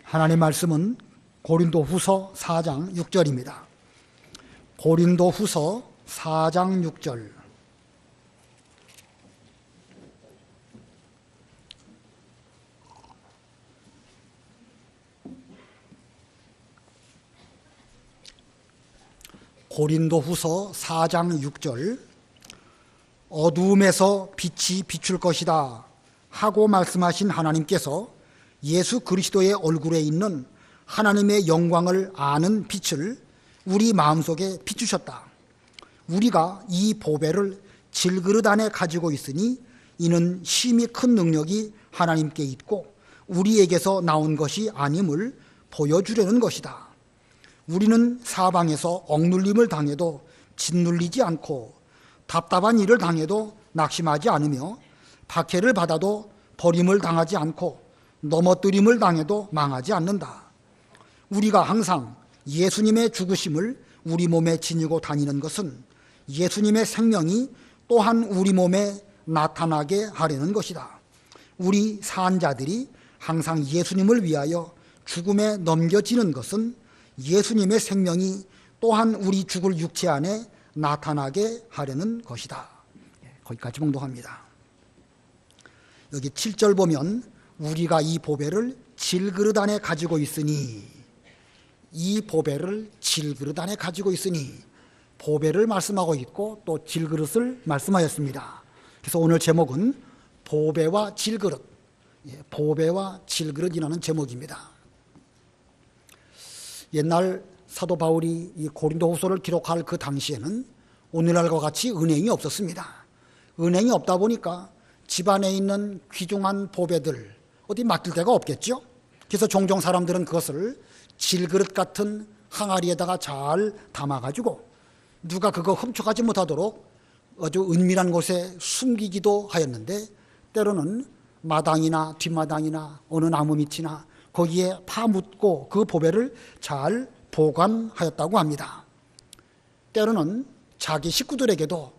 하나님 말씀은 고린도후서 4장 6절입니다. 고린도후서 4장 6절. 고린도후서 4장 6절. 어두움에서 빛이 비출 것이다 하고 말씀하신 하나님께서 예수 그리스도의 얼굴에 있는 하나님의 영광을 아는 빛을 우리 마음속에 비추셨다. 우리가 이 보배를 질그릇 안에 가지고 있으니 이는 심히 큰 능력이 하나님께 있고 우리에게서 나온 것이 아님을 보여주려는 것이다. 우리는 사방에서 억눌림을 당해도 짓눌리지 않고 답답한 일을 당해도 낙심하지 않으며 박해를 받아도 버림을 당하지 않고 넘어뜨림을 당해도 망하지 않는다. 우리가 항상 예수님의 죽으심을 우리 몸에 지니고 다니는 것은 예수님의 생명이 또한 우리 몸에 나타나게 하려는 것이다. 우리 산자들이 항상 예수님을 위하여 죽음에 넘겨지는 것은 예수님의 생명이 또한 우리 죽을 육체 안에 나타나게 하려는 것이다. 거기까지 봉독합니다. 여기 7절 보면 우리가 이 보배를 질그릇 안에 가지고 있으니, 이 보배를 질그릇 안에 가지고 있으니, 보배를 말씀하고 있고 또 질그릇을 말씀하였습니다. 그래서 오늘 제목은 보배와 질그릇, 보배와 질그릇이라는 제목입니다. 옛날 사도 바울이 이 고린도후서를 기록할 그 당시에는 오늘날과 같이 은행이 없었습니다. 은행이 없다 보니까 집안에 있는 귀중한 보배들 어디 맡길 데가 없겠죠. 그래서 종종 사람들은 그것을 질그릇 같은 항아리에다가 잘 담아가지고 누가 그거 훔쳐가지 못하도록 아주 은밀한 곳에 숨기기도 하였는데, 때로는 마당이나 뒷마당이나 어느 나무 밑이나 거기에 파묻고 그 보배를 잘 보관하였다고 합니다. 때로는 자기 식구들에게도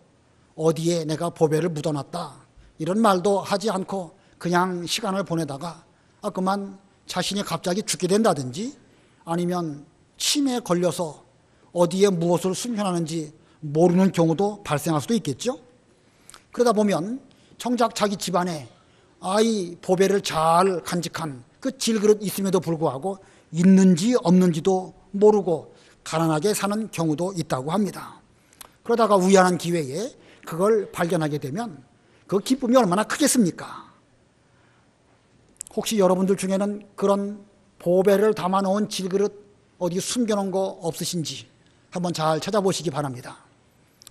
어디에 내가 보배를 묻어놨다 이런 말도 하지 않고 그냥 시간을 보내다가 그만 자신이 갑자기 죽게 된다든지 아니면 치매에 걸려서 어디에 무엇을 숨겨놨는지 모르는 경우도 발생할 수도 있겠죠. 그러다 보면 정작 자기 집안에 이 보배를 잘 간직한 그 질그릇 있음에도 불구하고 있는지 없는지도 모르고 가난하게 사는 경우도 있다고 합니다. 그러다가 우연한 기회에 그걸 발견하게 되면 그 기쁨이 얼마나 크겠습니까? 혹시 여러분들 중에는 그런 보배를 담아놓은 질그릇 어디 숨겨놓은 거 없으신지 한번 잘 찾아보시기 바랍니다.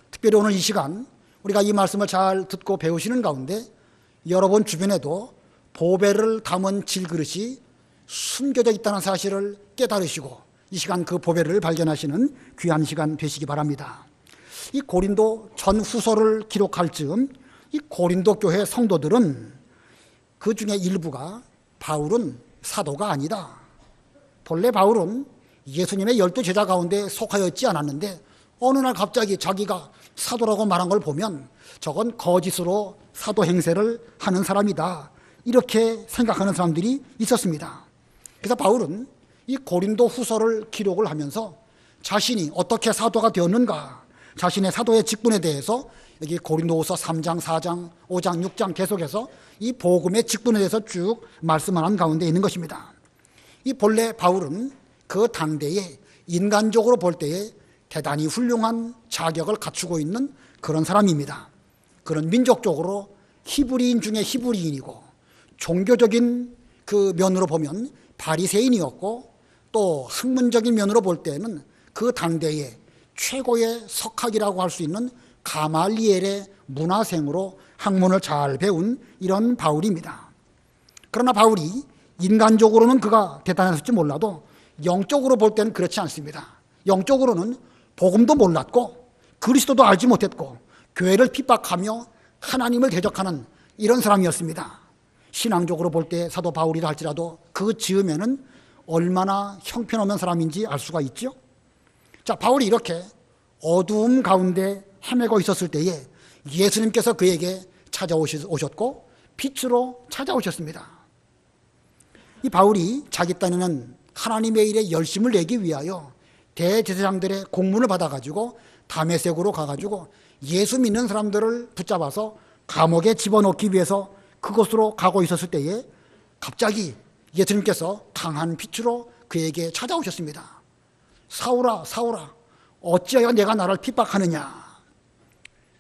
특별히 오늘 이 시간 우리가 이 말씀을 잘 듣고 배우시는 가운데 여러분 주변에도 보배를 담은 질그릇이 숨겨져 있다는 사실을 깨달으시고 이 시간 그 보배를 발견하시는 귀한 시간 되시기 바랍니다. 이 고린도 전후서를 기록할 즈음 이 고린도 교회 성도들은 그 중에 일부가 바울은 사도가 아니다, 본래 바울은 예수님의 12 제자 가운데 속하였지 않았는데 어느 날 갑자기 자기가 사도라고 말한 걸 보면 저건 거짓으로 사도 행세를 하는 사람이다, 이렇게 생각하는 사람들이 있었습니다. 그래서 바울은 이 고린도 후서를 기록을 하면서 자신이 어떻게 사도가 되었는가, 자신의 사도의 직분에 대해서 여기 고린도후서 3장, 4장, 5장, 6장 계속해서 이 복음의 직분에 대해서 쭉 말씀하는 가운데 있는 것입니다. 이 본래 바울은 그 당대에 인간적으로 볼 때에 대단히 훌륭한 자격을 갖추고 있는 그런 사람입니다. 그런 민족적으로 히브리인 중에 히브리인이고 종교적인 그 면으로 보면 바리새인이었고 또 학문적인 면으로 볼 때는 그 당대의 최고의 석학이라고 할 수 있는 가말리엘의 문화생으로 학문을 잘 배운 이런 바울입니다. 그러나 바울이 인간적으로는 그가 대단했을지 몰라도 영적으로 볼 때는 그렇지 않습니다. 영적으로는 복음도 몰랐고 그리스도도 알지 못했고 교회를 핍박하며 하나님을 대적하는 이런 사람이었습니다. 신앙적으로 볼 때 사도 바울이라 할지라도 그 즈음에는 얼마나 형편없는 사람인지 알 수가 있죠. 자, 바울이 이렇게 어두움 가운데 헤매고 있었을 때에 예수님께서 그에게 찾아오셨고 빛으로 찾아오셨습니다. 이 바울이 자기 딴에는 하나님의 일에 열심을 내기 위하여 대제사장들의 공문을 받아가지고 다메섹으로 가가지고 예수 믿는 사람들을 붙잡아서 감옥에 집어넣기 위해서 그곳으로 가고 있었을 때에 갑자기 예수님께서 강한 빛으로 그에게 찾아오셨습니다. 사울아, 사울아, 어찌하여 내가 나를 핍박하느냐?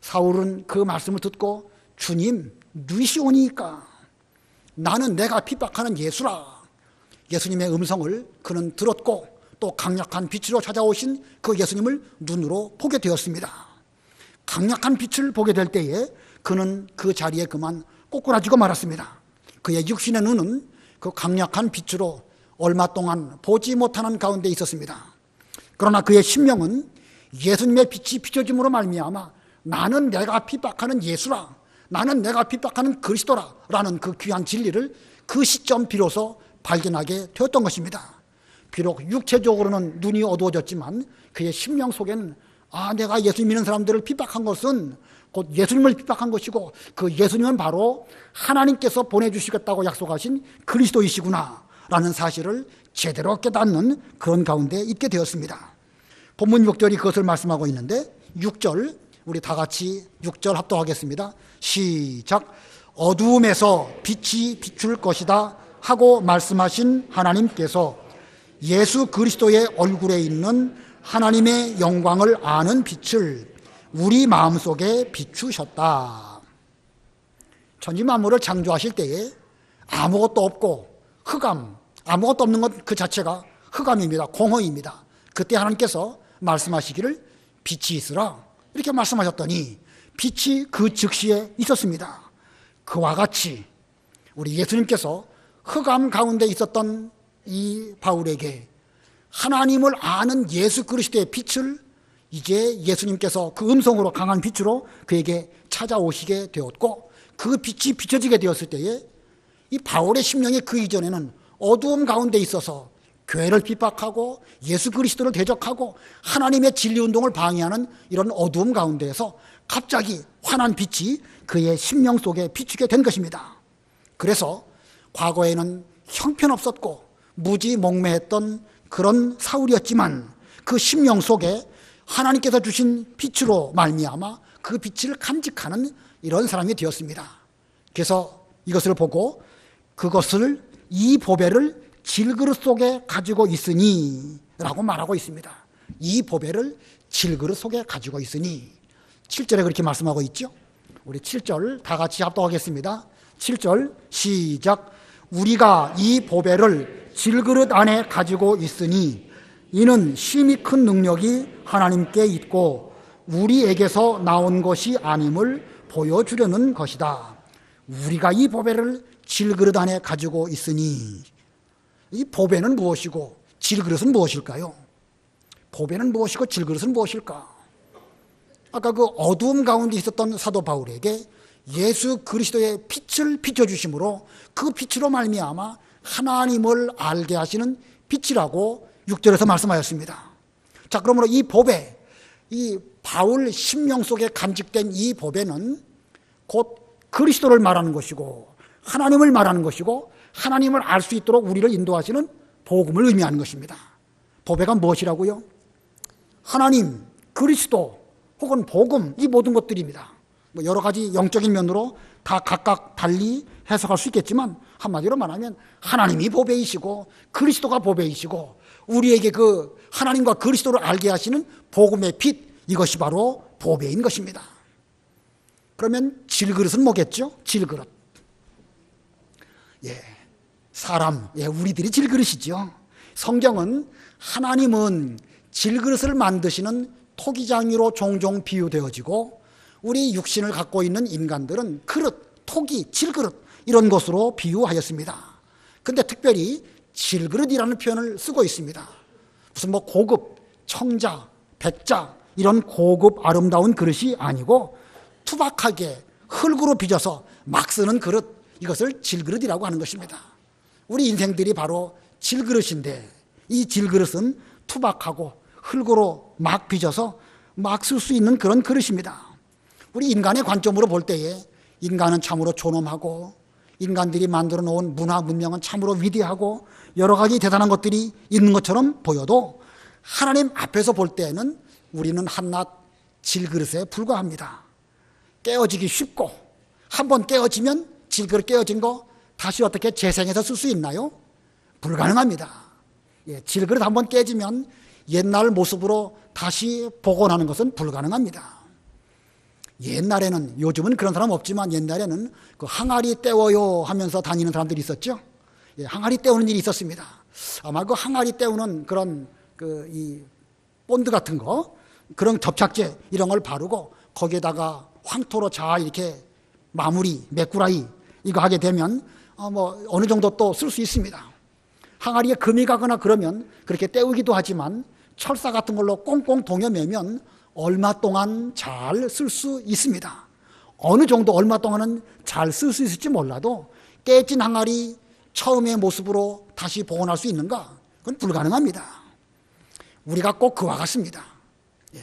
사울은 그 말씀을 듣고 주님, 누이시오니까? 나는 내가 핍박하는 예수라. 예수님의 음성을 그는 들었고 또 강력한 빛으로 찾아오신 그 예수님을 눈으로 보게 되었습니다. 강력한 빛을 보게 될 때에 그는 그 자리에 그만 꼬꾸라지고 말았습니다. 그의 육신의 눈은 그 강력한 빛으로 얼마 동안 보지 못하는 가운데 있었습니다. 그러나 그의 심령은 예수님의 빛이 비춰짐으로 말미암아 나는 내가 핍박하는 예수라, 나는 내가 핍박하는 그리스도라 라는 그 귀한 진리를 그 시점 비로소 발견하게 되었던 것입니다. 비록 육체적으로는 눈이 어두워졌지만 그의 심령 속에는 내가 예수님 믿는 사람들을 핍박한 것은 곧 예수님을 핍박한 것이고 그 예수님은 바로 하나님께서 보내주시겠다고 약속하신 그리스도이시구나 라는 사실을 제대로 깨닫는 그런 가운데 있게 되었습니다. 본문 6절이 그것을 말씀하고 있는데 6절 우리 다 같이 6절 합독하겠습니다. 시작. 어두움에서 빛이 비출 것이다 하고 말씀하신 하나님께서 예수 그리스도의 얼굴에 있는 하나님의 영광을 아는 빛을 우리 마음속에 비추셨다. 천지 만물을 창조하실 때에 아무것도 없고 흑암, 아무것도 없는 것 그 자체가 흑암입니다. 공허입니다. 그때 하나님께서 말씀하시기를 빛이 있으라 이렇게 말씀하셨더니 빛이 그 즉시에 있었습니다. 그와 같이 우리 예수님께서 흑암 가운데 있었던 이 바울에게 하나님을 아는 예수 그리스도의 빛을 이제 예수님께서 그 음성으로 강한 빛으로 그에게 찾아오시게 되었고 그 빛이 비춰지게 되었을 때에 이 바울의 심령이 그 이전에는 어두움 가운데 있어서 교회를 핍박하고 예수 그리스도를 대적하고 하나님의 진리운동을 방해하는 이런 어두움 가운데에서 갑자기 환한 빛이 그의 심령 속에 비추게 된 것입니다. 그래서 과거에는 형편없었고 무지몽매했던 그런 사울이었지만 그 심령 속에 하나님께서 주신 빛으로 말미암아 그 빛을 간직하는 이런 사람이 되었습니다. 그래서 이것을 보고 그것을 이 보배를 질그릇 속에 가지고 있으니 라고 말하고 있습니다. 이 보배를 질그릇 속에 가지고 있으니 7절에 그렇게 말씀하고 있죠. 우리 7절 다 같이 합독하겠습니다. 7절 시작. 우리가 이 보배를 질그릇 안에 가지고 있으니 이는 심히 큰 능력이 하나님께 있고 우리에게서 나온 것이 아님을 보여주려는 것이다. 우리가 이 보배를 질그릇 안에 가지고 있으니 이 보배는 무엇이고 질그릇은 무엇일까요? 보배는 무엇이고 질그릇은 무엇일까? 아까 그 어두움 가운데 있었던 사도 바울에게 예수 그리스도의 빛을 비춰주심으로 그 빛으로 말미암아 하나님을 알게 하시는 빛이라고 6절에서 말씀하였습니다. 자, 그러므로 이 보배, 이 바울 심령 속에 간직된 이 보배는 곧 그리스도를 말하는 것이고 하나님을 말하는 것이고 하나님을 알 수 있도록 우리를 인도하시는 복음을 의미하는 것입니다. 보배가 무엇이라고요? 하나님, 그리스도 혹은 복음, 이 모든 것들입니다. 여러 가지 영적인 면으로 다 각각 달리 해석할 수 있겠지만 한마디로 말하면 하나님이 보배이시고 그리스도가 보배이시고 우리에게 그 하나님과 그리스도를 알게 하시는 복음의 빛, 이것이 바로 보배인 것입니다. 그러면 질그릇은 뭐겠죠? 질그릇. 사람, 우리들이 질그릇이죠. 성경은 하나님은 질그릇을 만드시는 토기장이로 종종 비유되어지고 우리 육신을 갖고 있는 인간들은 그릇, 토기, 질그릇 이런 것으로 비유하였습니다. 그런데 특별히 질그릇이라는 표현을 쓰고 있습니다. 무슨 고급, 청자, 백자 이런 고급 아름다운 그릇이 아니고 투박하게 흙으로 빚어서 막 쓰는 그릇, 이것을 질그릇이라고 하는 것입니다. 우리 인생들이 바로 질그릇인데 이 질그릇은 투박하고 흙으로 막 빚어서 막 쓸 수 있는 그런 그릇입니다. 우리 인간의 관점으로 볼 때에 인간은 참으로 존엄하고 인간들이 만들어 놓은 문화 문명은 참으로 위대하고 여러 가지 대단한 것들이 있는 것처럼 보여도 하나님 앞에서 볼 때에는 우리는 한낱 질그릇에 불과합니다. 깨어지기 쉽고 한번 깨어지면 질그릇 깨어진 거 다시 어떻게 재생해서 쓸 수 있나요? 불가능합니다. 질그릇 한번 깨지면 옛날 모습으로 다시 복원하는 것은 불가능합니다. 옛날에는, 요즘은 그런 사람 없지만 옛날에는 그 항아리 때워요 하면서 다니는 사람들이 있었죠. 항아리 때우는 일이 있었습니다. 아마 그 항아리 때우는 그런 이 본드 같은 거, 그런 접착제 이런 걸 바르고 거기에다가 황토로 잘 이렇게 마무리, 메꾸라이 이거 하게 되면 어느 정도 또 쓸 수 있습니다. 항아리에 금이 가거나 그러면 그렇게 때우기도 하지만 철사 같은 걸로 꽁꽁 동여매면 얼마 동안 잘 쓸 수 있습니다. 어느 정도 얼마 동안은 잘 쓸 수 있을지 몰라도 깨진 항아리 처음의 모습으로 다시 복원할 수 있는가? 그건 불가능합니다. 우리가 꼭 그와 같습니다.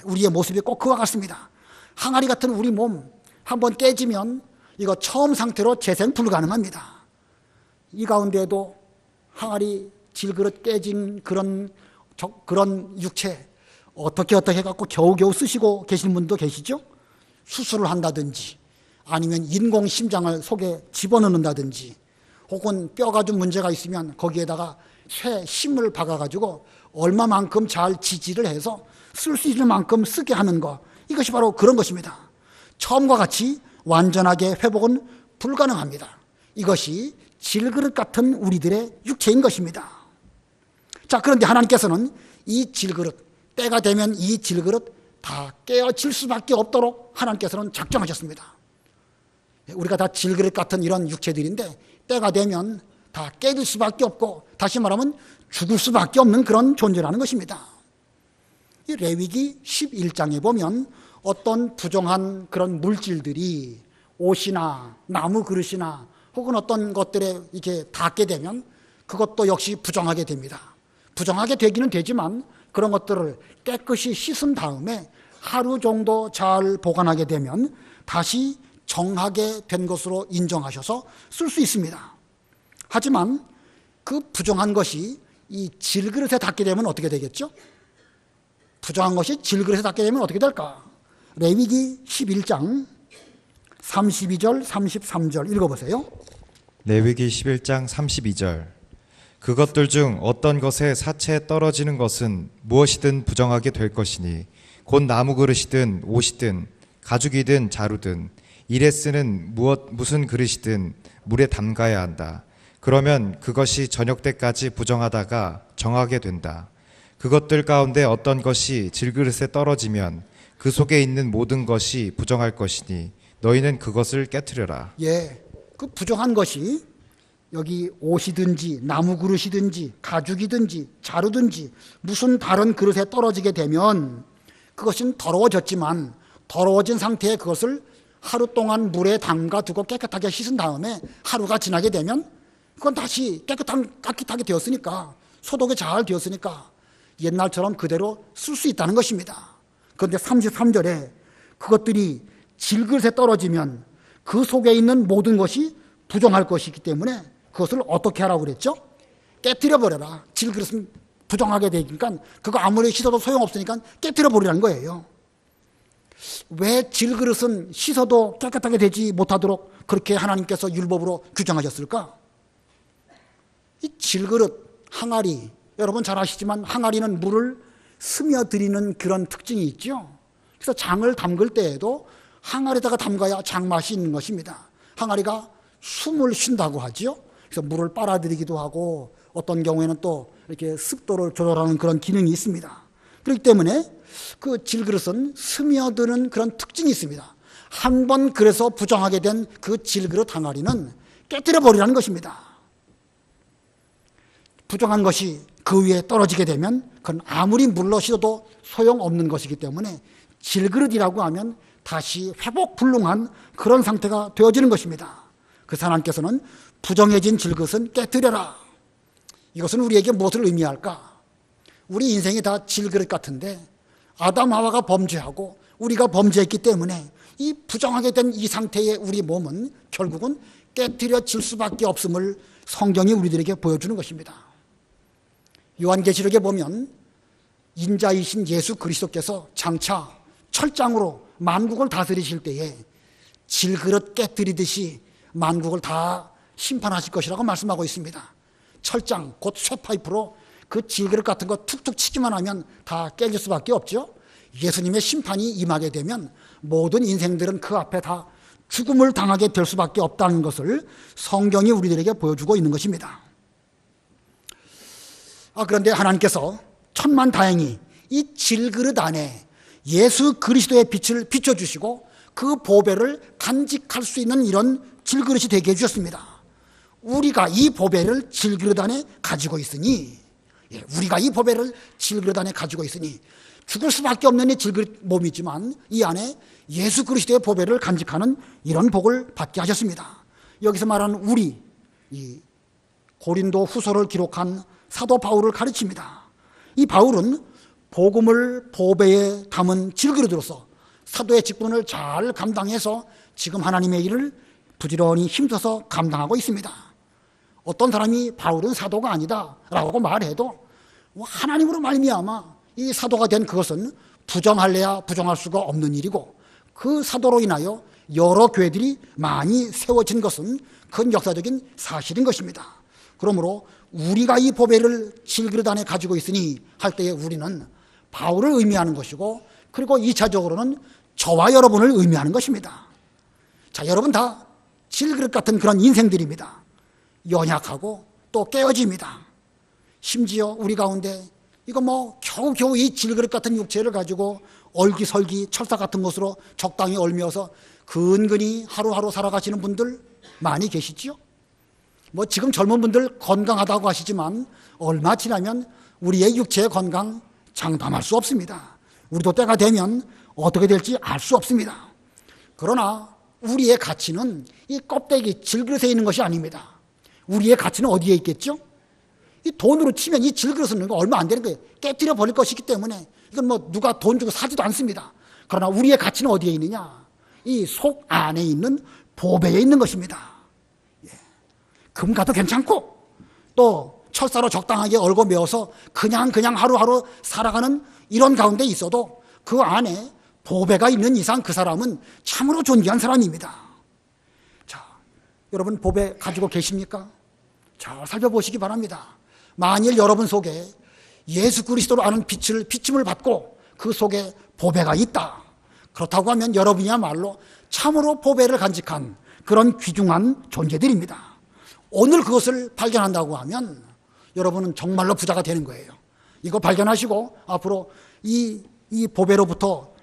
우리의 모습이 꼭 그와 같습니다. 항아리 같은 우리 몸 한번 깨지면 이거 처음 상태로 재생 불가능합니다. 이 가운데에도 항아리 질그릇 깨진 그런 육체 어떻게 해갖고 겨우겨우 쓰시고 계시는 분도 계시죠? 수술을 한다든지 아니면 인공 심장을 속에 집어넣는다든지 혹은 뼈가 좀 문제가 있으면 거기에다가 쇠 심을 박아가지고 얼마만큼 잘 지지를 해서 쓸 수 있는 만큼 쓰게 하는 것, 이것이 바로 그런 것입니다. 처음과 같이 완전하게 회복은 불가능합니다. 이것이 질그릇 같은 우리들의 육체인 것입니다. 자, 그런데 하나님께서는 이 질그릇, 때가 되면 이 질그릇 다 깨어질 수밖에 없도록 하나님께서는 작정하셨습니다. 우리가 다 질그릇 같은 이런 육체들인데 때가 되면 다 깨질 수밖에 없고, 다시 말하면 죽을 수밖에 없는 그런 존재라는 것입니다. 이 레위기 11장에 보면 어떤 부정한 그런 물질들이 옷이나 나무 그릇이나 혹은 어떤 것들에 이렇게 닿게 되면 그것도 역시 부정하게 됩니다. 부정하게 되기는 되지만 그런 것들을 깨끗이 씻은 다음에 하루 정도 잘 보관하게 되면 다시 정하게 된 것으로 인정하셔서 쓸 수 있습니다. 하지만 그 부정한 것이 이 질그릇에 닿게 되면 어떻게 되겠죠? 부정한 것이 질그릇에 닿게 되면 어떻게 될까? 레위기 11장 32절 33절 읽어보세요. 레위기 11장 32절. 그것들 중 어떤 것에 사체에 떨어지는 것은 무엇이든 부정하게 될 것이니 곧 나무 그릇이든 옷이든 가죽이든 자루든 일에 쓰는 무슨 그릇이든 물에 담가야 한다. 그러면 그것이 저녁 때까지 부정하다가 정하게 된다. 그것들 가운데 어떤 것이 질그릇에 떨어지면 그 속에 있는 모든 것이 부정할 것이니 너희는 그것을 깨트려라. 그 부정한 것이 여기 옷이든지 나무 그릇이든지 가죽이든지 자루든지 무슨 다른 그릇에 떨어지게 되면 그것은 더러워졌지만 더러워진 상태에 그것을 하루 동안 물에 담가 두고 깨끗하게 씻은 다음에 하루가 지나게 되면 그건 다시 깨끗하게 되었으니까, 소독이 잘 되었으니까 옛날처럼 그대로 쓸 수 있다는 것입니다. 그런데 33절에 그것들이 질그릇에 떨어지면 그 속에 있는 모든 것이 부정할 것이기 때문에 그것을 어떻게 하라고 그랬죠? 깨트려 버려라. 질그릇은 부정하게 되니까 그거 아무리 씻어도 소용없으니까 깨트려 버리라는 거예요. 왜 질그릇은 씻어도 깨끗하게 되지 못하도록 그렇게 하나님께서 율법으로 규정하셨을까? 이 질그릇, 항아리, 여러분 잘 아시지만 항아리는 물을 스며들이는 그런 특징이 있죠. 그래서 장을 담글 때에도 항아리에다가 담가야 장맛이 있는 것입니다. 항아리가 숨을 쉰다고 하죠. 그래서 물을 빨아들이기도 하고 어떤 경우에는 또 이렇게 습도를 조절하는 그런 기능이 있습니다. 그렇기 때문에 그 질그릇은 스며드는 그런 특징이 있습니다. 한 번 그래서 부정하게 된 그 질그릇 항아리는 깨뜨려 버리라는 것입니다. 부정한 것이 그 위에 떨어지게 되면 그건 아무리 물로 씻어도 소용없는 것이기 때문에 질그릇이라고 하면 다시 회복 불능한 그런 상태가 되어지는 것입니다. 그래서 하나님께서는 부정해진 질그릇은 깨뜨려라. 이것은 우리에게 무엇을 의미할까? 우리 인생이 다 질그릇 같은데 아담 하와가 범죄하고 우리가 범죄했기 때문에 이 부정하게 된 이 상태의 우리 몸은 결국은 깨뜨려질 수밖에 없음을 성경이 우리들에게 보여주는 것입니다. 요한계시록에 보면 인자이신 예수 그리스도께서 장차 철장으로 만국을 다스리실 때에 질그릇 깨뜨리듯이 만국을 다 심판하실 것이라고 말씀하고 있습니다. 철장, 곧 쇠파이프로 그 질그릇 같은 거 툭툭 치기만 하면 다 깨질 수밖에 없죠. 예수님의 심판이 임하게 되면 모든 인생들은 그 앞에 다 죽음을 당하게 될 수밖에 없다는 것을 성경이 우리들에게 보여주고 있는 것입니다. 그런데 하나님께서 천만다행히 이 질그릇 안에 예수 그리스도의 빛을 비춰주시고 그 보배를 간직할 수 있는 이런 질그릇이 되게 해주셨습니다. 우리가 이 보배를 질그릇 안에 가지고 있으니, 우리가 이 보배를 질그릇 안에 가지고 있으니 죽을 수밖에 없는 이 질그릇 몸이지만 이 안에 예수 그리스도의 보배를 간직하는 이런 복을 받게 하셨습니다. 여기서 말하는 우리, 이 고린도 후서를 기록한 사도 바울을 가르칩니다. 이 바울은 복음을 보배에 담은 질그릇으로서 사도의 직분을 잘 감당해서 지금 하나님의 일을 부지런히 힘써서 감당하고 있습니다. 어떤 사람이 바울은 사도가 아니다 라고 말해도 하나님으로 말미암아 이 사도가 된 그것은 부정할래야 부정할 수가 없는 일이고, 그 사도로 인하여 여러 교회들이 많이 세워진 것은 큰 역사적인 사실인 것입니다. 그러므로 우리가 이 보배를 질그릇 안에 가지고 있으니 할 때에 우리는 바울을 의미하는 것이고, 그리고 2차적으로는 저와 여러분을 의미하는 것입니다. 자, 여러분 다 질그릇 같은 그런 인생들입니다. 연약하고 또 깨어집니다. 심지어 우리 가운데 이거 겨우겨우 이 질그릇 같은 육체를 가지고 얼기설기 철사 같은 것으로 적당히 얽매어서 근근히 하루하루 살아가시는 분들 많이 계시지요? 지금 젊은 분들 건강하다고 하시지만 얼마 지나면 우리의 육체의 건강 장담할 수 없습니다. 우리도 때가 되면 어떻게 될지 알 수 없습니다. 그러나 우리의 가치는 이 껍데기 질그릇에 있는 것이 아닙니다. 우리의 가치는 어디에 있겠죠? 이 돈으로 치면 이 질그릇은 얼마 안 되는 거예요. 깨뜨려 버릴 것이기 때문에 이건 누가 돈 주고 사지도 않습니다. 그러나 우리의 가치는 어디에 있느냐? 이 속 안에 있는 보배에 있는 것입니다. 금 가도 괜찮고 또 철사로 적당하게 얽어 메어서 그냥 하루하루 살아가는 이런 가운데 있어도 그 안에 보배가 있는 이상 그 사람은 참으로 존귀한 사람입니다. 자, 여러분 보배 가지고 계십니까? 잘 살펴보시기 바랍니다. 만일 여러분 속에 예수 그리스도로 아는 비침을 받고 그 속에 보배가 있다, 그렇다고 하면 여러분이야말로 참으로 보배를 간직한 그런 귀중한 존재들입니다. 오늘 그것을 발견한다고 하면 여러분은 정말로 부자가 되는 거예요. 이거 발견하시고 앞으로 이 보배로부터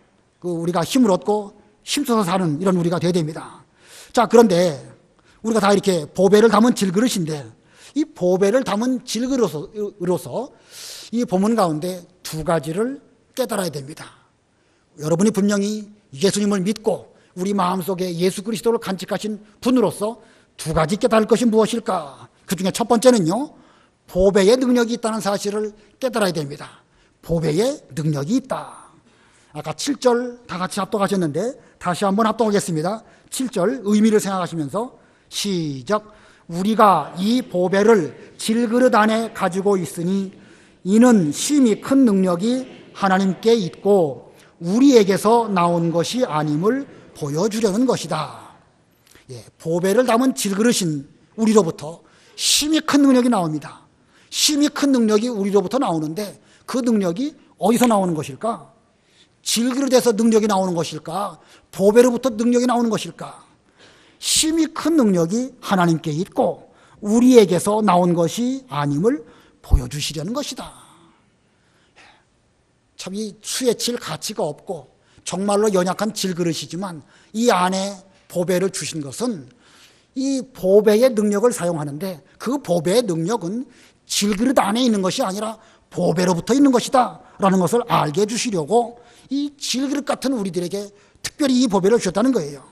우리가 힘을 얻고 힘써서 사는 이런 우리가 되어야 됩니다. 자, 그런데 우리가 다 이렇게 보배를 담은 질그릇인데 이 보배를 담은 질그릇으로서 이 본문 가운데 두 가지를 깨달아야 됩니다. 여러분이 분명히 예수님을 믿고 우리 마음속에 예수 그리스도를 간직하신 분으로서 두 가지 깨달을 것이 무엇일까? 그 중에 첫 번째는요, 보배의 능력이 있다는 사실을 깨달아야 됩니다. 보배의 능력이 있다. 아까 7절 다 같이 합독하셨는데 다시 한번 합독하겠습니다. 7절 의미를 생각하시면서 시작. 우리가 이 보배를 질그릇 안에 가지고 있으니 이는 심히 큰 능력이 하나님께 있고 우리에게서 나온 것이 아님을 보여주려는 것이다. 보배를 담은 질그릇인 우리로부터 심히 큰 능력이 나옵니다. 심히 큰 능력이 우리로부터 나오는데 그 능력이 어디서 나오는 것일까? 질그릇에서 능력이 나오는 것일까? 보배로부터 능력이 나오는 것일까? 심히 큰 능력이 하나님께 있고 우리에게서 나온 것이 아님을 보여주시려는 것이다. 참 이 수에 칠 가치가 없고 정말로 연약한 질그릇이지만 이 안에 보배를 주신 것은 이 보배의 능력을 사용하는데 그 보배의 능력은 질그릇 안에 있는 것이 아니라 보배로부터 있는 것이다 라는 것을 알게 해주시려고 이 질그릇 같은 우리들에게 특별히 이 보배를 주셨다는 거예요.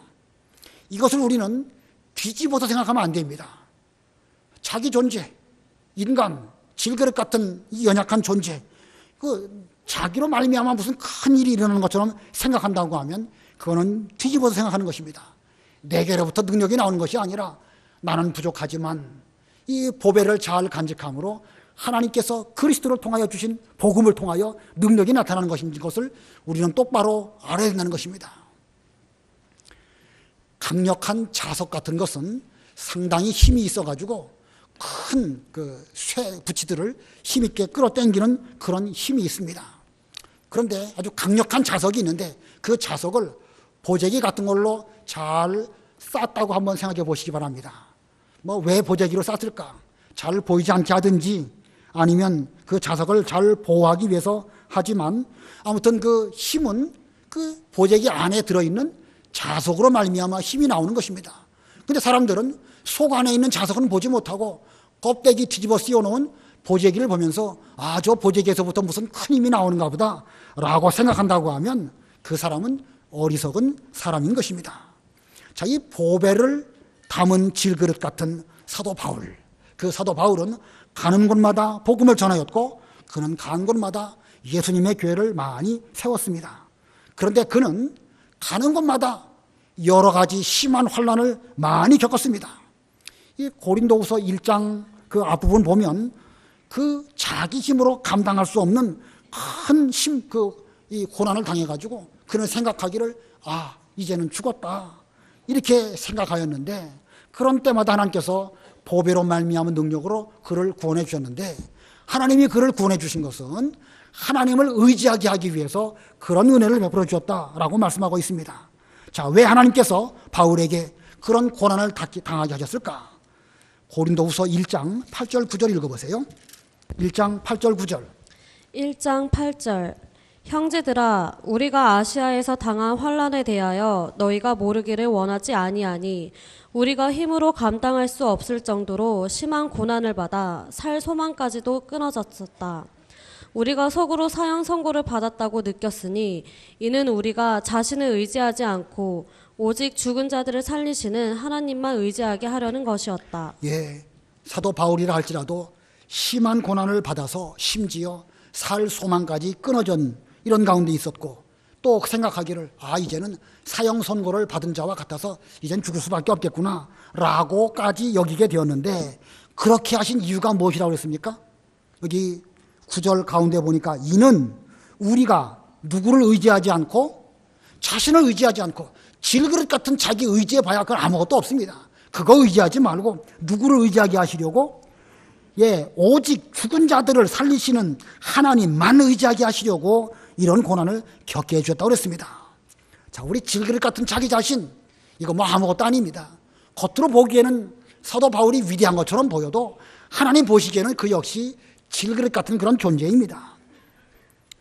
이것을 우리는 뒤집어서 생각하면 안 됩니다. 자기 존재, 인간, 질그릇 같은 이 연약한 존재, 자기로 말미암아 무슨 큰 일이 일어나는 것처럼 생각한다고 하면 그거는 뒤집어서 생각하는 것입니다. 내게로부터 능력이 나오는 것이 아니라 나는 부족하지만 이 보배를 잘 간직함으로 하나님께서 그리스도를 통하여 주신 복음을 통하여 능력이 나타나는 것을 우리는 똑바로 알아야 된다는 것입니다. 강력한 자석 같은 것은 상당히 힘이 있어가지고 큰 쇠 부치들을 힘있게 끌어당기는 그런 힘이 있습니다. 그런데 아주 강력한 자석이 있는데 그 자석을 보재기 같은 걸로 잘 쌌다고 한번 생각해 보시기 바랍니다. 왜 보재기로 쌌을까? 잘 보이지 않게 하든지 아니면 그 자석을 잘 보호하기 위해서 하지만 아무튼 그 힘은 그 보재기 안에 들어있는 자석으로 말미암아 힘이 나오는 것입니다. 근데 사람들은 속 안에 있는 자석은 보지 못하고 껍데기 뒤집어 씌워놓은 보재기를 보면서 저 보재기에서부터 무슨 큰 힘이 나오는가 보다 라고 생각한다고 하면 그 사람은 어리석은 사람인 것입니다. 자, 이 보배를 담은 질그릇 같은 사도 바울, 그 사도 바울은 가는 곳마다 복음을 전하였고 그는 간 곳마다 예수님의 교회를 많이 세웠습니다. 그런데 그는 가는 곳마다 여러 가지 심한 환난을 많이 겪었습니다. 이 고린도후서 1장 그 앞부분 보면 그 자기 힘으로 감당할 수 없는 큰 이 고난을 당해가지고 그는 생각하기를 이제는 죽었다 이렇게 생각하였는데 그런 때마다 하나님께서 보배로 말미암은 능력으로 그를 구원해 주셨는데 하나님이 그를 구원해 주신 것은 하나님을 의지하게 하기 위해서 그런 은혜를 베풀어 주셨다라고 말씀하고 있습니다. 자, 왜 하나님께서 바울에게 그런 고난을 당하게 하셨을까? 고린도후서 1장 8절 9절 읽어보세요. 1장 8절 9절. 1장 8절. 형제들아, 우리가 아시아에서 당한 환난에 대하여 너희가 모르기를 원하지 아니하니 우리가 힘으로 감당할 수 없을 정도로 심한 고난을 받아 살 소망까지도 끊어졌었다. 우리가 속으로 사형 선고를 받았다고 느꼈으니 이는 우리가 자신을 의지하지 않고 오직 죽은 자들을 살리시는 하나님만 의지하게 하려는 것이었다. 예, 사도 바울이라 할지라도 심한 고난을 받아서 심지어 살 소망까지 끊어진 이런 가운데 있었고 또 생각하기를 이제는 사형 선고를 받은 자와 같아서 이젠 죽을 수밖에 없겠구나 라고까지 여기게 되었는데 그렇게 하신 이유가 무엇이라고 그랬습니까? 여기 9절 가운데 보니까 이는 우리가 누구를 의지하지 않고 자신을 의지하지 않고 질그릇 같은 자기 의지해 봐야 그건 아무것도 없습니다. 그거 의지하지 말고 누구를 의지하게 하시려고? 오직 죽은 자들을 살리시는 하나님만 의지하게 하시려고 이런 고난을 겪게 해주셨다고 그랬습니다. 자, 우리 질그릇 같은 자기 자신 이거 아무것도 아닙니다. 겉으로 보기에는 사도 바울이 위대한 것처럼 보여도 하나님 보시기에는 그 역시 질그릇 같은 그런 존재입니다.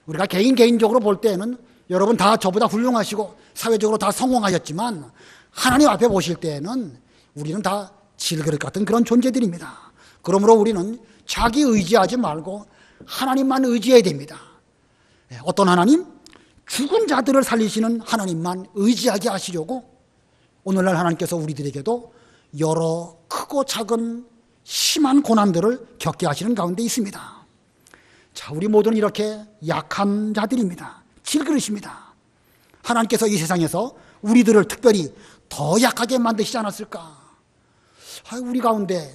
우리가 개인적으로 볼 때는 여러분 다 저보다 훌륭하시고 사회적으로 다 성공하셨지만 하나님 앞에 보실 때에는 우리는 다 질그릇 같은 그런 존재들입니다. 그러므로 우리는 자기 의지하지 말고 하나님만 의지해야 됩니다. 어떤 하나님? 죽은 자들을 살리시는 하나님만 의지하게 하시려고 오늘날 하나님께서 우리들에게도 여러 크고 작은 심한 고난들을 겪게 하시는 가운데 있습니다. 자, 우리 모두는 이렇게 약한 자들입니다. 질그릇입니다. 하나님께서 이 세상에서 우리들을 특별히 더 약하게 만드시지 않았을까? 우리 가운데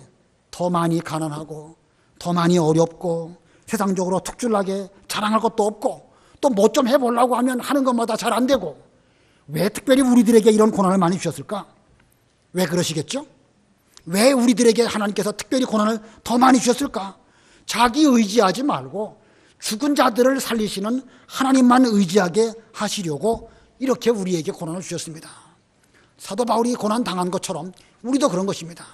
더 많이 가난하고 더 많이 어렵고 세상적으로 특출나게 자랑할 것도 없고 또 뭐 좀 해보려고 하면 하는 것마다 잘 안 되고 왜 특별히 우리들에게 이런 고난을 많이 주셨을까? 왜 그러시겠죠? 왜 우리들에게 하나님께서 특별히 고난을 더 많이 주셨을까? 자기 의지하지 말고 죽은 자들을 살리시는 하나님만 의지하게 하시려고 이렇게 우리에게 고난을 주셨습니다. 사도 바울이 고난 당한 것처럼 우리도 그런 것입니다.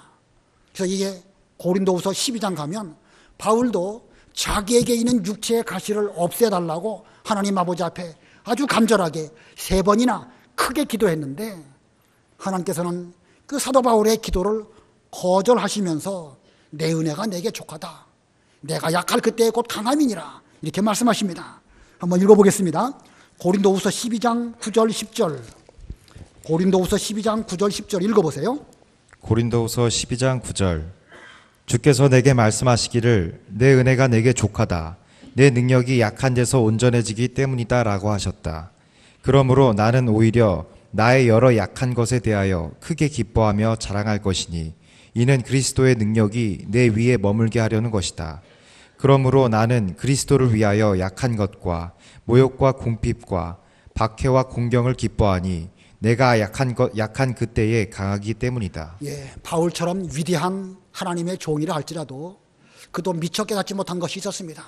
그래서 이게 고린도후서 12장 가면 바울도 자기에게 있는 육체의 가시를 없애달라고 하나님 아버지 앞에 아주 간절하게 3번이나 크게 기도했는데 하나님께서는 그 사도 바울의 기도를 거절하시면서 내 은혜가 내게 족하다. 내가 약할 그때의 곧 강함이니라. 이렇게 말씀하십니다. 한번 읽어보겠습니다. 고린도후서 12장 9절 10절. 고린도후서 12장 9절 10절 읽어보세요. 고린도후서 12장 9절. 주께서 내게 말씀하시기를 내 은혜가 내게 족하다. 내 능력이 약한 데서 온전해지기 때문이다 라고 하셨다. 그러므로 나는 오히려 나의 여러 약한 것에 대하여 크게 기뻐하며 자랑할 것이니 이는 그리스도의 능력이 내 위에 머물게 하려는 것이다. 그러므로 나는 그리스도를 위하여 약한 것과 모욕과 궁핍과 박해와 공경을 기뻐하니 내가 약한 그때에 강하기 때문이다. 예, 바울처럼 위대한 하나님의 종이라 할지라도 그도 미처 깨닫지 못한 것이 있었습니다.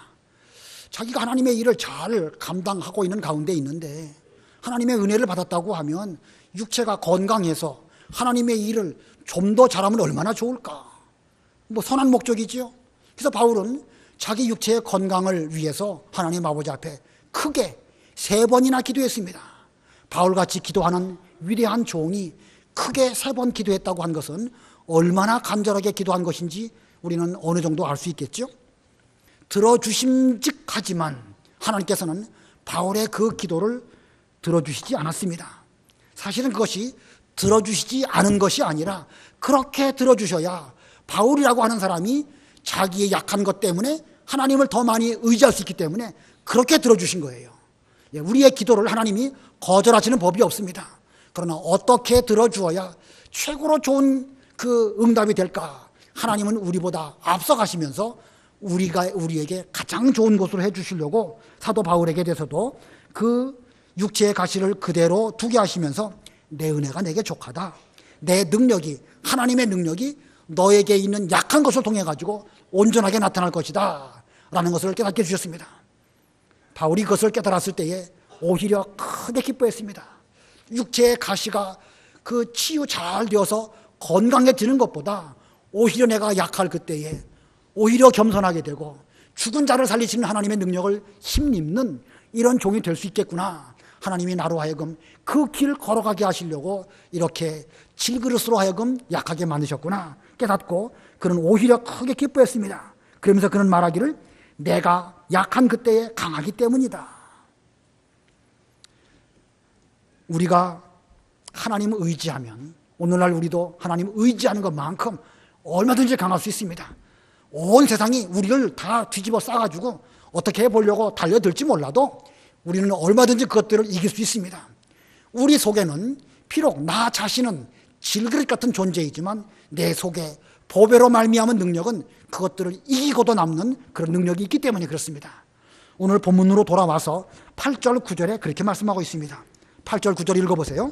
자기가 하나님의 일을 잘 감당하고 있는 가운데 있는데 하나님의 은혜를 받았다고 하면 육체가 건강해서 하나님의 일을 좀 더 잘하면 얼마나 좋을까? 뭐 선한 목적이지요. 그래서 바울은 자기 육체의 건강을 위해서 하나님 아버지 앞에 크게 3번이나 기도했습니다. 바울같이 기도하는 위대한 종이 크게 3번 기도했다고 한 것은 얼마나 간절하게 기도한 것인지 우리는 어느 정도 알 수 있겠죠. 들어주심직하지만 하나님께서는 바울의 그 기도를 들어주시지 않았습니다. 사실은 그것이 들어주시지 않은 것이 아니라 그렇게 들어주셔야 바울이라고 하는 사람이 자기의 약한 것 때문에 하나님을 더 많이 의지할 수 있기 때문에 그렇게 들어주신 거예요. 우리의 기도를 하나님이 거절하시는 법이 없습니다. 그러나 어떻게 들어주어야 최고로 좋은 그 응답이 될까? 하나님은 우리보다 앞서가시면서 우리에게 가장 좋은 것으로 해주시려고 사도 바울에게 대해서도 그 육체의 가시를 그대로 두게 하시면서 내 은혜가 내게 족하다. 내 능력이, 하나님의 능력이 너에게 있는 약한 것을 통해 가지고 온전하게 나타날 것이다 라는 것을 깨닫게 해주셨습니다. 바울이 그것을 깨달았을 때에 오히려 크게 기뻐했습니다. 육체의 가시가 그 치유 잘 되어서 건강해지는 것보다 오히려 내가 약할 그때에 오히려 겸손하게 되고 죽은 자를 살리시는 하나님의 능력을 힘입는 이런 종이 될 수 있겠구나. 하나님이 나로 하여금 그 길 걸어가게 하시려고 이렇게 질그릇으로 하여금 약하게 만드셨구나 깨닫고 그는 오히려 크게 기뻐했습니다. 그러면서 그는 말하기를 내가 약한 그때에 강하기 때문이다. 우리가 하나님을 의지하면 오늘날 우리도 하나님을 의지하는 것만큼 얼마든지 강할 수 있습니다. 온 세상이 우리를 다 뒤집어 싸가지고 어떻게 해보려고 달려들지 몰라도 우리는 얼마든지 그것들을 이길 수 있습니다. 우리 속에는 비록 나 자신은 질그릇 같은 존재이지만 내 속에 보배로 말미암은 능력은 그것들을 이기고도 남는 그런 능력이 있기 때문에 그렇습니다. 오늘 본문으로 돌아와서 8절 9절에 그렇게 말씀하고 있습니다. 8절 9절 읽어보세요.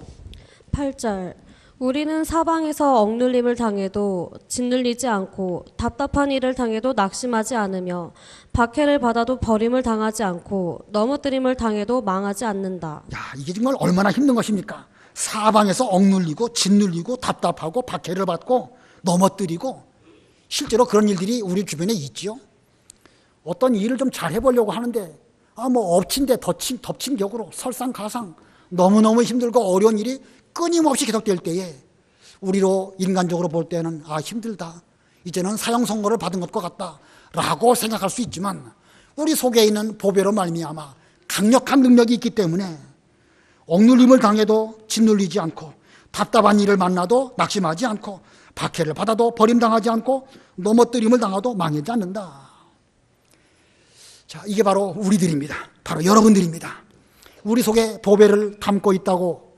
8절 우리는 사방에서 억눌림을 당해도 짓눌리지 않고 답답한 일을 당해도 낙심하지 않으며 박해를 받아도 버림을 당하지 않고 넘어뜨림을 당해도 망하지 않는다. 야, 이게 정말 얼마나 힘든 것입니까? 사방에서 억눌리고 짓눌리고 답답하고 박해를 받고 넘어뜨리고 실제로 그런 일들이 우리 주변에 있죠. 어떤 일을 좀 잘 해보려고 하는데 뭐 엎친 데 덮친 격으로 설상가상 너무너무 힘들고 어려운 일이 끊임없이 계속될 때에 우리로 인간적으로 볼 때는 힘들다. 이제는 사형 선고를 받은 것과 같다 라고 생각할 수 있지만 우리 속에 있는 보배로 말미암아 강력한 능력이 있기 때문에 억눌림을 당해도 짓눌리지 않고 답답한 일을 만나도 낙심하지 않고 박해를 받아도 버림당하지 않고 넘어뜨림을 당하도 망하지 않는다. 자, 이게 바로 우리들입니다. 바로 여러분들입니다. 우리 속에 보배를 담고 있다고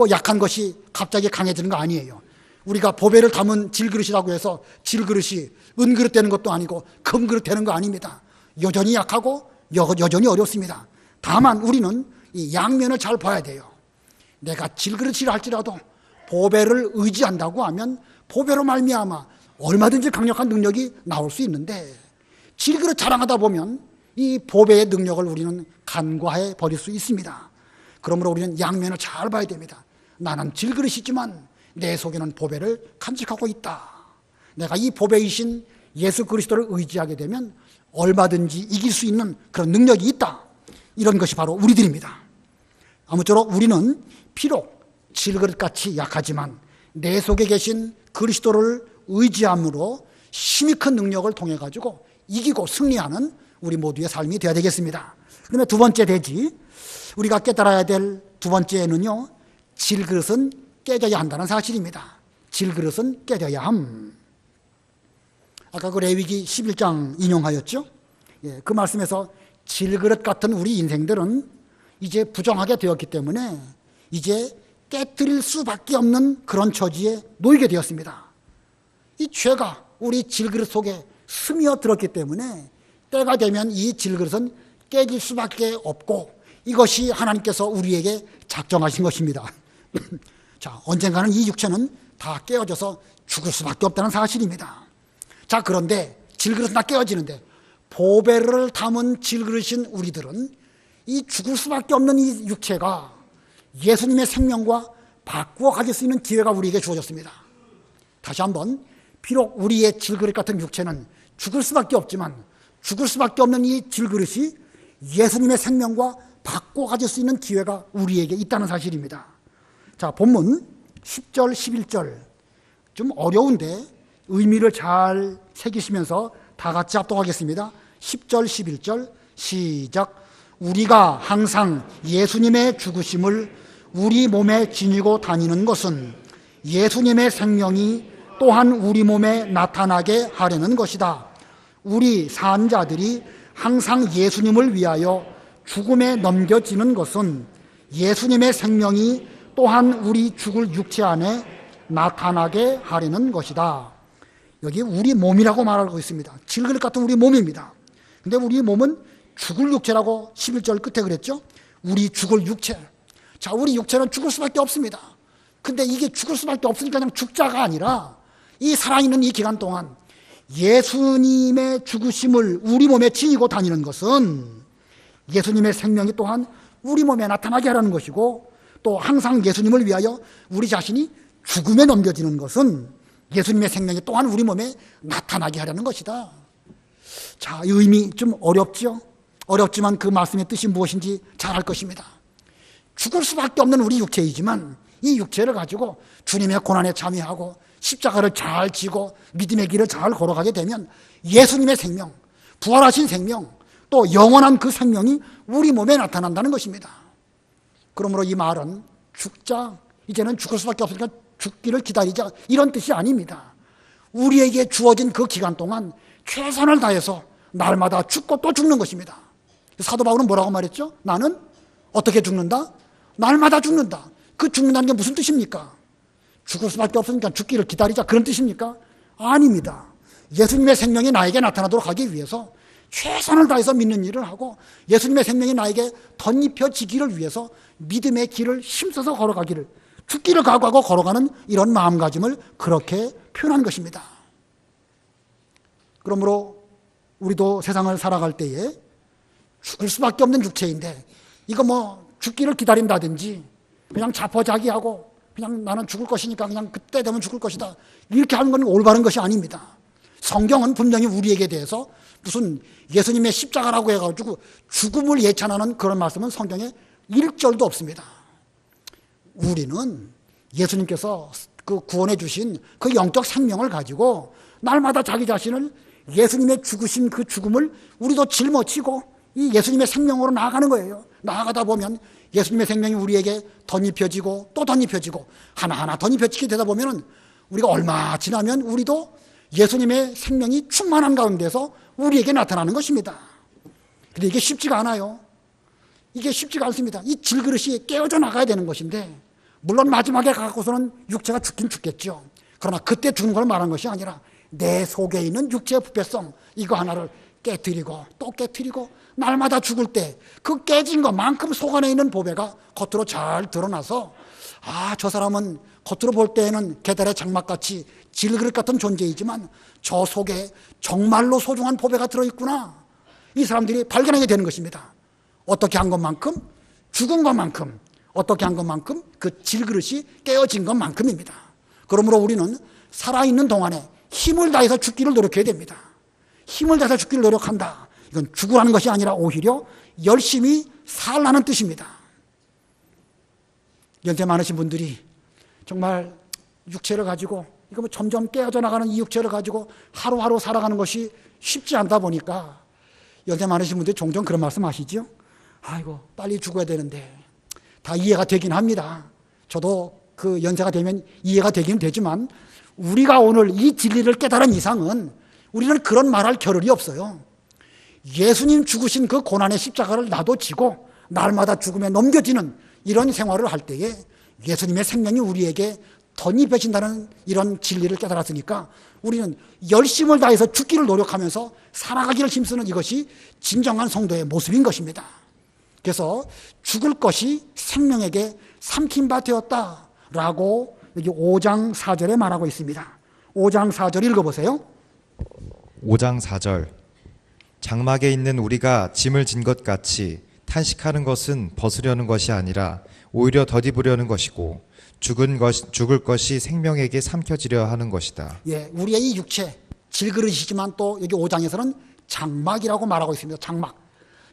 약한 것이 갑자기 강해지는 거 아니에요. 우리가 보배를 담은 질그릇이라고 해서 질그릇이 은그릇 되는 것도 아니고 금그릇 되는 거 아닙니다. 여전히 약하고 여전히 어렵습니다. 다만 우리는 이 양면을 잘 봐야 돼요. 내가 질그릇이라 할지라도 보배를 의지한다고 하면 보배로 말미암아 얼마든지 강력한 능력이 나올 수 있는데 질그릇 자랑하다 보면 이 보배의 능력을 우리는 간과해 버릴 수 있습니다. 그러므로 우리는 양면을 잘 봐야 됩니다. 나는 질그릇이지만 내 속에는 보배를 간직하고 있다. 내가 이 보배이신 예수 그리스도를 의지하게 되면 얼마든지 이길 수 있는 그런 능력이 있다. 이런 것이 바로 우리들입니다. 아무쪼록 우리는 비록 질그릇같이 약하지만 내 속에 계신 그리스도를 의지함으로 힘이 큰 능력을 통해 가지고 이기고 승리하는 우리 모두의 삶이 되어야 되겠습니다. 그러면 두 번째 대지, 우리가 깨달아야 될 두 번째는요, 질그릇은 깨져야 한다는 사실입니다. 질그릇은 깨져야 함. 아까 그 레위기 11장 인용하였죠? 그 말씀에서 질그릇 같은 우리 인생들은 이제 부정하게 되었기 때문에 이제 깨뜨릴 수밖에 없는 그런 처지에 놓이게 되었습니다. 이 죄가 우리 질그릇 속에 스며들었기 때문에 때가 되면 이 질그릇은 깨질 수밖에 없고 이것이 하나님께서 우리에게 작정하신 것입니다. 자, 언젠가는 이 육체는 다 깨어져서 죽을 수밖에 없다는 사실입니다. 자, 그런데 질그릇은 다 깨어지는데 보배를 담은 질그릇인 우리들은 이 죽을 수밖에 없는 이 육체가 예수님의 생명과 바꾸어 가질 수 있는 기회가 우리에게 주어졌습니다. 다시 한번, 비록 우리의 질그릇 같은 육체는 죽을 수밖에 없지만 죽을 수밖에 없는 이 질그릇이 예수님의 생명과 바꾸어 가질 수 있는 기회가 우리에게 있다는 사실입니다. 자, 본문 10절, 11절 좀 어려운데 의미를 잘 새기시면서 다 같이 합독하겠습니다. 10절, 11절 시작. 우리가 항상 예수님의 죽으심을 우리 몸에 지니고 다니는 것은 예수님의 생명이 또한 우리 몸에 나타나게 하려는 것이다. 우리 산 자들이 항상 예수님을 위하여 죽음에 넘겨지는 것은 예수님의 생명이 또한 우리 죽을 육체 안에 나타나게 하려는 것이다. 여기 우리 몸이라고 말하고 있습니다. 질그릇 같은 우리 몸입니다. 근데 우리 몸은 죽을 육체라고 11절 끝에 그랬죠? 우리 죽을 육체. 자, 우리 육체는 죽을 수밖에 없습니다. 근데 이게 죽을 수밖에 없으니까 그냥 죽자가 아니라 이 살아있는 이 기간 동안 예수님의 죽으심을 우리 몸에 지니고 다니는 것은 예수님의 생명이 또한 우리 몸에 나타나게 하라는 것이고, 또 항상 예수님을 위하여 우리 자신이 죽음에 넘겨지는 것은 예수님의 생명이 또한 우리 몸에 나타나게 하려는 것이다. 자, 이 의미 좀 어렵죠? 어렵지만 그 말씀의 뜻이 무엇인지 잘 알 것입니다. 죽을 수밖에 없는 우리 육체이지만 이 육체를 가지고 주님의 고난에 참여하고 십자가를 잘 지고 믿음의 길을 잘 걸어가게 되면 예수님의 생명, 부활하신 생명, 또 영원한 그 생명이 우리 몸에 나타난다는 것입니다. 그러므로 이 말은 죽자, 이제는 죽을 수밖에 없으니까 죽기를 기다리자, 이런 뜻이 아닙니다. 우리에게 주어진 그 기간 동안 최선을 다해서 날마다 죽고 또 죽는 것입니다. 사도 바울은 뭐라고 말했죠? 나는 어떻게 죽는다? 날마다 죽는다. 그 죽는다는 게 무슨 뜻입니까? 죽을 수밖에 없으니까 죽기를 기다리자, 그런 뜻입니까? 아닙니다. 예수님의 생명이 나에게 나타나도록 하기 위해서 최선을 다해서 믿는 일을 하고 예수님의 생명이 나에게 덧입혀지기를 위해서 믿음의 길을 힘써서 걸어가기를, 죽기를 각오하고 걸어가는 이런 마음가짐을 그렇게 표현한 것입니다. 그러므로 우리도 세상을 살아갈 때에 죽을 수밖에 없는 육체인데 이거 뭐 죽기를 기다린다든지 그냥 자포자기하고 그냥 나는 죽을 것이니까 그냥 그때 되면 죽을 것이다, 이렇게 하는 건 올바른 것이 아닙니다. 성경은 분명히 우리에게 대해서 무슨 예수님의 십자가라고 해가지고 죽음을 예찬하는 그런 말씀은 성경에 1절도 없습니다. 우리는 예수님께서 그 구원해 주신 그 영적 생명을 가지고 날마다 자기 자신을 예수님의 죽으신 그 죽음을 우리도 짊어지고 이 예수님의 생명으로 나아가는 거예요. 나아가다 보면 예수님의 생명이 우리에게 덧입혀지고 또 덧입혀지고 하나하나 덧입혀지게 되다 보면 우리가 얼마 지나면 우리도 예수님의 생명이 충만한 가운데서 우리에게 나타나는 것입니다. 근데 이게 쉽지가 않아요. 이게 쉽지가 않습니다. 이 질그릇이 깨어져 나가야 되는 것인데, 물론 마지막에 가고서는 육체가 죽긴 죽겠죠. 그러나 그때 죽는 걸 말한 것이 아니라 내 속에 있는 육체의 부패성, 이거 하나를 깨트리고 또 깨트리고 날마다 죽을 때 그 깨진 것만큼 속 안에 있는 보배가 겉으로 잘 드러나서, 아, 저 사람은 겉으로 볼 때에는 계달의 장막같이 질그릇 같은 존재이지만 저 속에 정말로 소중한 보배가 들어있구나, 이 사람들이 발견하게 되는 것입니다. 어떻게 한 것만큼? 죽은 것만큼. 어떻게 한 것만큼? 그 질그릇이 깨어진 것만큼입니다. 그러므로 우리는 살아있는 동안에 힘을 다해서 죽기를 노력해야 됩니다. 힘을 다해서 죽기를 노력한다, 이건 죽으라는 것이 아니라 오히려 열심히 살라는 뜻입니다. 연세 많으신 분들이 정말 육체를 가지고 이거 뭐 점점 깨어져 나가는 이 육체를 가지고 하루하루 살아가는 것이 쉽지 않다 보니까 연세 많으신 분들이 종종 그런 말씀 하시죠. 아이고, 빨리 죽어야 되는데. 다 이해가 되긴 합니다. 저도 그 연세가 되면 이해가 되긴 되지만 우리가 오늘 이 진리를 깨달은 이상은 우리는 그런 말할 겨를이 없어요. 예수님 죽으신 그 고난의 십자가를 나도 지고 날마다 죽음에 넘겨지는 이런 생활을 할 때에 예수님의 생명이 우리에게 덧입혀진다는 이런 진리를 깨달았으니까 우리는 열심을 다해서 죽기를 노력하면서 살아가기를 힘쓰는 이것이 진정한 성도의 모습인 것입니다. 그래서 죽을 것이 생명에게 삼킨 바 되었다라고 여기 5장 4절에 말하고 있습니다. 5장 4절 읽어보세요. 5장 4절 장막에 있는 우리가 짐을 진 것 같이 탄식하는 것은 벗으려는 것이 아니라 오히려 덧입으려는 것이고 죽을 것이 생명에게 삼켜지려 하는 것이다. 예, 우리의 이 육체 질그릇이지만 또 여기 5장에서는 장막이라고 말하고 있습니다. 장막.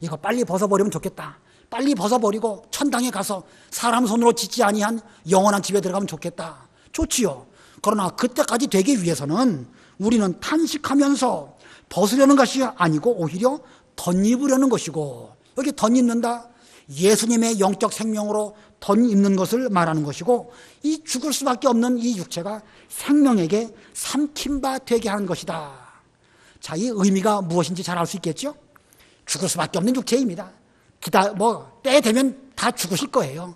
이거 빨리 벗어버리면 좋겠다. 빨리 벗어버리고 천당에 가서 사람 손으로 짓지 아니한 영원한 집에 들어가면 좋겠다. 좋지요. 그러나 그때까지 되기 위해서는 우리는 탄식하면서 벗으려는 것이 아니고 오히려 덧입으려는 것이고, 여기 덧입는다, 예수님의 영적 생명으로 덧입는 것을 말하는 것이고, 이 죽을 수밖에 없는 이 육체가 생명에게 삼킨 바 되게 하는 것이다. 자, 이 의미가 무엇인지 잘 알 수 있겠죠? 죽을 수밖에 없는 육체입니다. 때 되면 다 죽으실 거예요.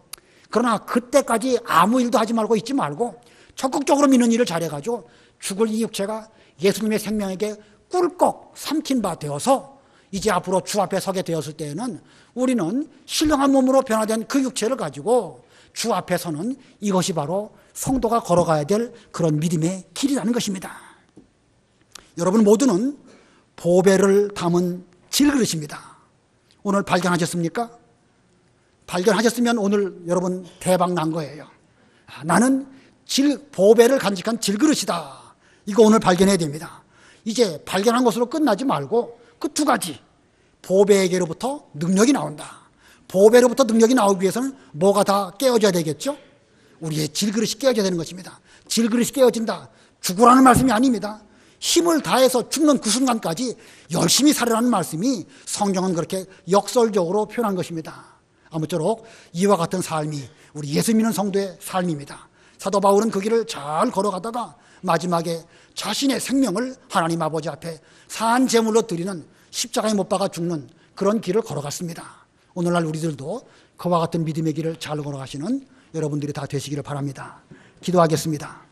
그러나 그때까지 아무 일도 하지 말고 있지 말고 적극적으로 믿는 일을 잘해가지고 죽을 이 육체가 예수님의 생명에게 꿀꺽 삼킨 바 되어서 이제 앞으로 주 앞에 서게 되었을 때에는 우리는 신령한 몸으로 변화된 그 육체를 가지고 주 앞에 서는 이것이 바로 성도가 걸어가야 될 그런 믿음의 길이라는 것입니다. 여러분 모두는 보배를 담은 질그릇입니다. 오늘 발견하셨습니까? 발견하셨으면 오늘 여러분 대박 난 거예요. 나는 보배를 간직한 질그릇이다. 이거 오늘 발견해야 됩니다. 이제 발견한 것으로 끝나지 말고 그 두 가지, 보배에게로부터 능력이 나온다. 보배로부터 능력이 나오기 위해서는 뭐가 다 깨어져야 되겠죠? 우리의 질그릇이 깨어져야 되는 것입니다. 질그릇이 깨어진다. 죽으라는 말씀이 아닙니다. 힘을 다해서 죽는 그 순간까지 열심히 살으라는 말씀이 성경은 그렇게 역설적으로 표현한 것입니다. 아무쪼록 이와 같은 삶이 우리 예수 믿는 성도의 삶입니다. 사도 바울은 그 길을 잘 걸어가다가 마지막에 자신의 생명을 하나님 아버지 앞에 산 제물로 드리는, 십자가에 못 박아 죽는 그런 길을 걸어갔습니다. 오늘날 우리들도 그와 같은 믿음의 길을 잘 걸어가시는 여러분들이 다 되시기를 바랍니다. 기도하겠습니다.